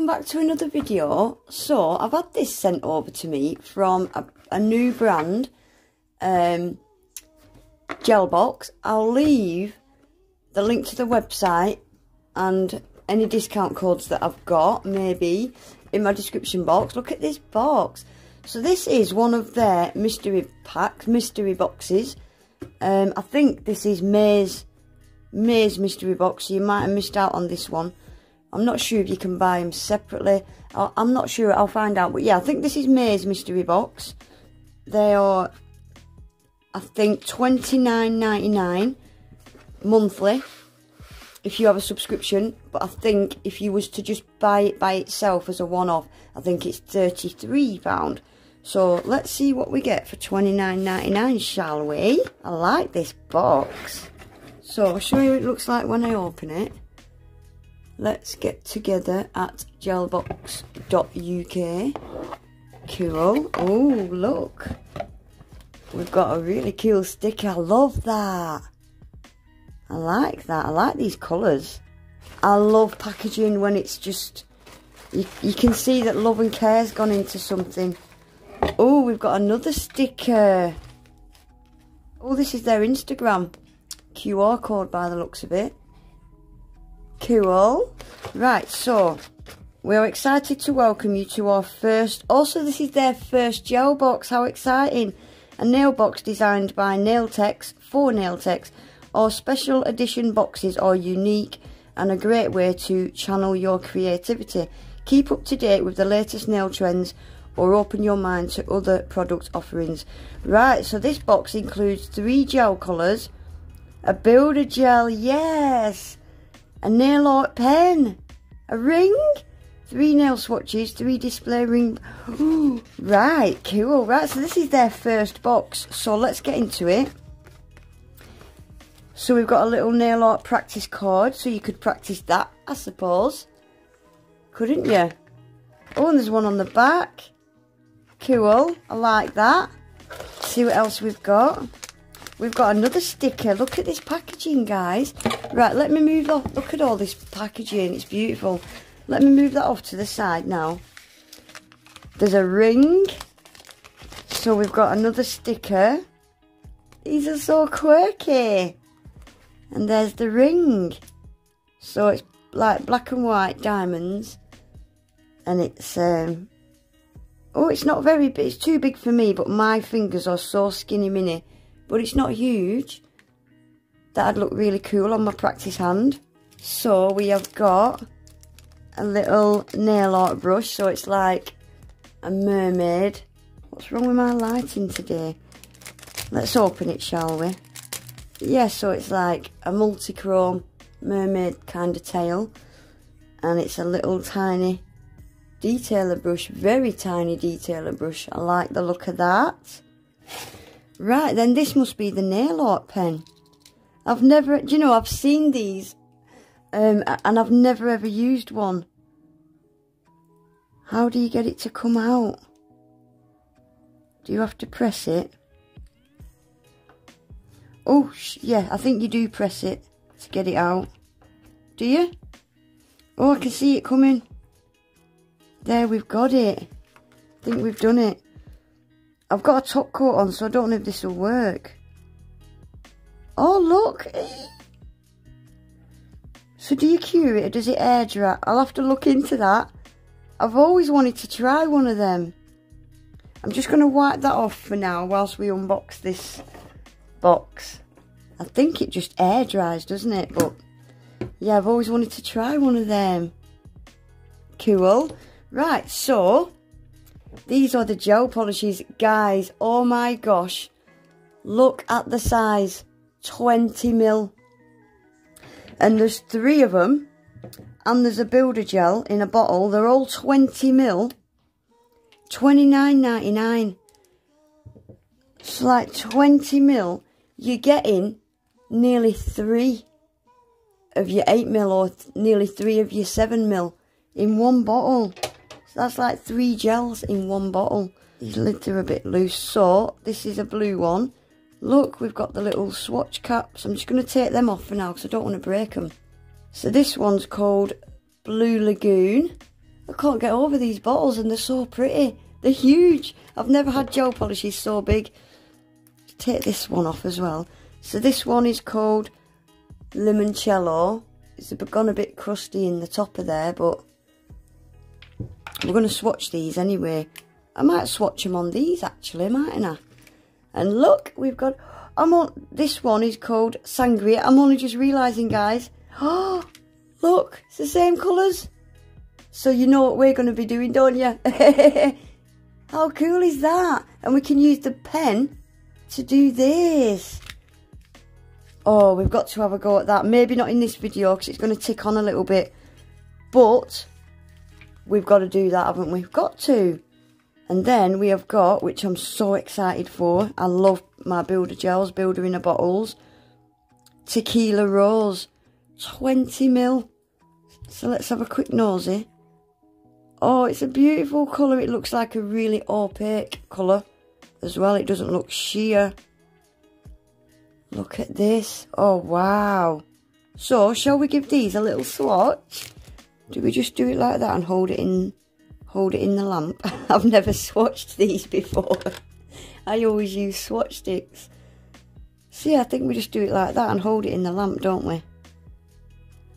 back to another video. So I've had this sent over to me from a new brand, Gelbox. I'll leave the link to the website and any discount codes that I've got maybe in my description box. Look at this box. So this is one of their mystery boxes. I think this is May's mystery box, so you might have missed out on this one. I'm not sure if you can buy them separately. I'm not sure, I'll find out. But yeah, I think this is May's mystery box. They are, I think, $29.99 monthly if you have a subscription. But I think if you was to just buy it by itself as a one-off, I think it's £33. So let's see what we get for $29.99, shall we? I like this box. So I'll show you what it looks like when I open it. Let's get together at gelbox.uk. Cool. Oh, look. We've got a really cool sticker. I love that. I like that. I like these colours. I love packaging when it's just... You can see that love and care's gone into something. Oh, we've got another sticker. Oh, this is their Instagram QR code by the looks of it. Cool. Right, so we're excited to welcome you to our first... Also, this is their first gel box. How exciting. A nail box designed by nail techs for nail techs. Our special edition boxes are unique and a great way to channel your creativity. Keep up to date with the latest nail trends or open your mind to other product offerings. Right, so this box includes 3 gel colours, a builder gel, yes, a nail art pen, a ring, 3 nail swatches, 3 display ring. Ooh, right, cool. Right, so this is their first box, so let's get into it. So we've got a little nail art practice card, so you could practice that, I suppose. Couldn't you? Oh, and there's one on the back. Cool, I like that. See what else we've got. We've got another sticker. Look at this packaging, guys. Right, let me move off. Look at all this packaging. It's beautiful. Let me move that off to the side now. There's a ring. So we've got another sticker. These are so quirky. And there's the ring. So it's like black and white diamonds. And it's, oh, it's not very big. It's too big for me, but my fingers are so skinny mini. But it's not huge. That'd look really cool on my practice hand. So we have got a little nail art brush. So it's like a mermaid. What's wrong with my lighting today? Let's open it, shall we? Yeah, so it's like a multi-chrome mermaid kind of tail. And it's a little tiny detailer brush. Very tiny detailer brush. I like the look of that. Right, then this must be the nail art pen. I've never, you know, I've seen these and I've never ever used one. How do you get it to come out? Do you have to press it? Oh, yeah, I think you do press it to get it out. Do you? Oh, I can see it coming. There, we've got it. I think we've done it. I've got a top coat on, so I don't know if this will work. Oh, look. So do you cure it or does it air dry? I'll have to look into that. I've always wanted to try one of them. I'm just going to wipe that off for now whilst we unbox this box. I think it just air dries, doesn't it? But yeah, I've always wanted to try one of them. Cool. Right, so... these are the gel polishes, guys. Oh my gosh. Look at the size. 20mm. And there's 3 of them. And there's a builder gel in a bottle. They're all 20mm. $29.99. It's like 20mm. You're getting nearly 3 of your 8mm or nearly 3 of your 7mm in one bottle. So that's like 3 gels in one bottle. These lids are a bit loose. So this is a blue one. Look, we've got the little swatch caps. I'm just going to take them off for now because I don't want to break them. So this one's called Blue Lagoon. Look can't get over these bottles, and they're so pretty. They're huge. I've never had gel polishes so big. Take this one off as well. So this one is called Limoncello. It's gone a bit crusty in the top of there, but we're going to swatch these anyway. I might swatch them on these actually, mightn't I? And look, we've got... this one is called Sangria. I'm only just realising, guys. Oh, look, it's the same colours. So you know what we're going to be doing, don't you? How cool is that? And we can use the pen to do this. Oh, we've got to have a go at that. Maybe not in this video because it's going to tick on a little bit. But we've got to do that, haven't we? We've got to. And then we have got, which I'm so excited for. I love my Builder Gels, Builder in a Bottles. Tequila Rose. 20ml. So let's have a quick nosy. Oh, it's a beautiful colour. It looks like a really opaque colour as well. It doesn't look sheer. Look at this. Oh, wow. So, shall we give these a little swatch? Do we just do it like that and hold it in the lamp? I've never swatched these before. I always use swatch sticks. See, I think we just do it like that and hold it in the lamp, don't we?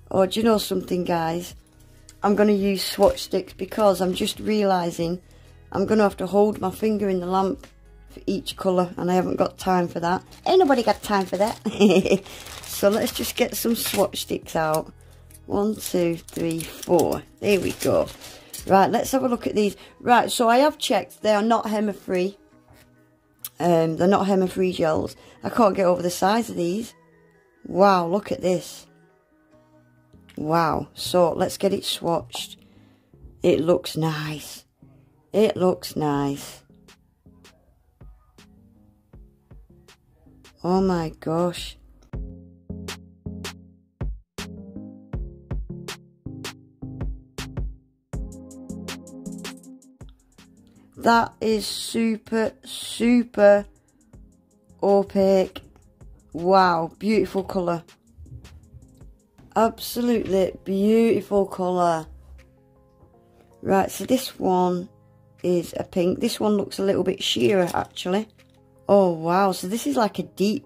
Oh, do you know something, guys? I'm going to use swatch sticks because I'm just realising I'm going to have to hold my finger in the lamp for each colour, and I haven't got time for that. Ain't nobody got time for that. So let's just get some swatch sticks out. 1, 2, 3, 4. There we go. Right, let's have a look at these. Right, so I have checked. They are not HEMA free. They're not HEMA free gels. I can't get over the size of these. Wow, look at this. Wow. So let's get it swatched. It looks nice. It looks nice. Oh my gosh. That is super, super opaque. Wow, beautiful colour. Absolutely beautiful colour. Right, so this one is a pink. This one looks a little bit sheerer, actually. Oh, wow. So this is like a deep,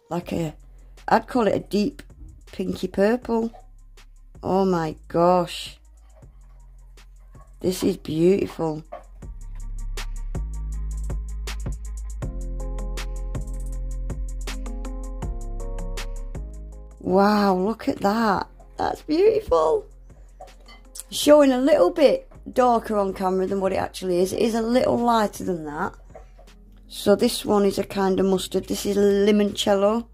I'd call it a deep pinky purple. Oh my gosh. This is beautiful. Wow, look at that. That's beautiful. Showing a little bit darker on camera than what it actually is. It is a little lighter than that. So this one is a kind of mustard. This is limoncello.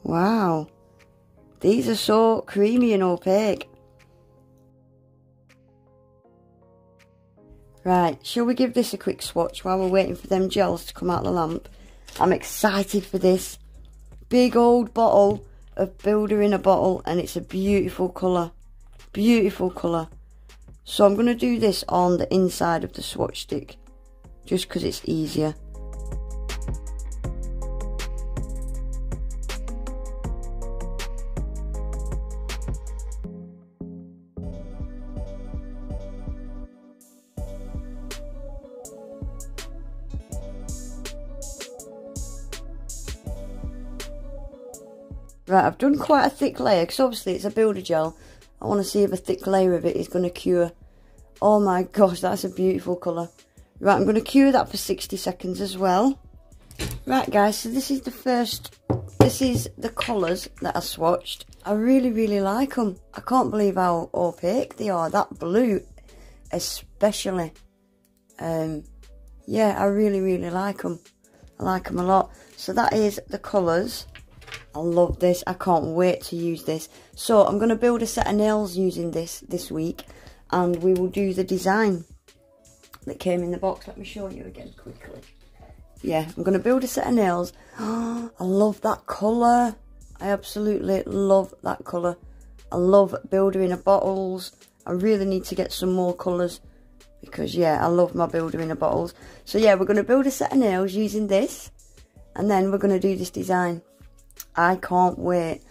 Wow. These are so creamy and opaque. Right, shall we give this a quick swatch while we're waiting for them gels to come out the lamp? I'm excited for this. Big old bottle of Builder in a Bottle, and it's a beautiful colour. Beautiful colour. So I'm going to do this on the inside of the swatch stick, just because it's easier. Right, I've done quite a thick layer, because obviously it's a builder gel. I want to see if a thick layer of it is going to cure. Oh my gosh, that's a beautiful colour. Right, I'm going to cure that for 60 seconds as well. Right guys, so this is the colours that I swatched. I really like them. I can't believe how opaque they are. That blue especially. Yeah, I really like them. I like them a lot. So that is the colours. I love this. I can't wait to use this. So I'm going to build a set of nails using this week, and we will do the design that came in the box. Let me show you again quickly. Yeah, I'm going to build a set of nails. Oh, I love that colour. I absolutely love that colour. I love Builder in a Bottles. I really need to get some more colours because, yeah, I love my Builder in a Bottles. So, yeah, we're going to build a set of nails using this. and then we're going to do this design. I can't wait.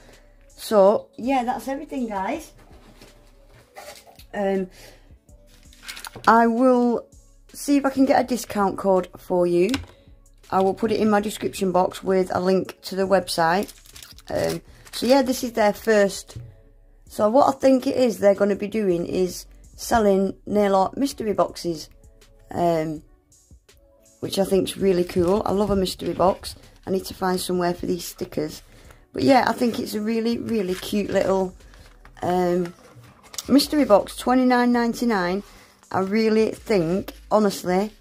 So yeah, that's everything, guys. I will see if I can get a discount code for you. I will put it in my description box with a link to the website. So yeah, this is their first. So what I think it is they're going to be doing is selling nail art mystery boxes, which I think is really cool. I love a mystery box. I need to find somewhere for these stickers. But yeah, I think it's a really, really cute little mystery box, $29.99. I really think, honestly,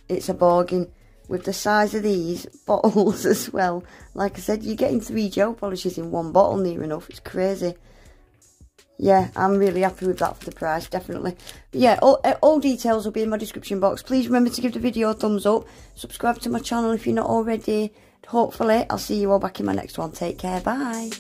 it's a bargain with the size of these bottles as well. Like I said, you're getting 3 gel polishes in one bottle near enough. It's crazy. Yeah, I'm really happy with that for the price, definitely. But yeah, all details will be in my description box. Please remember to give the video a thumbs up. Subscribe to my channel if you're not already. Hopefully, I'll see you all back in my next one. Take care. Bye.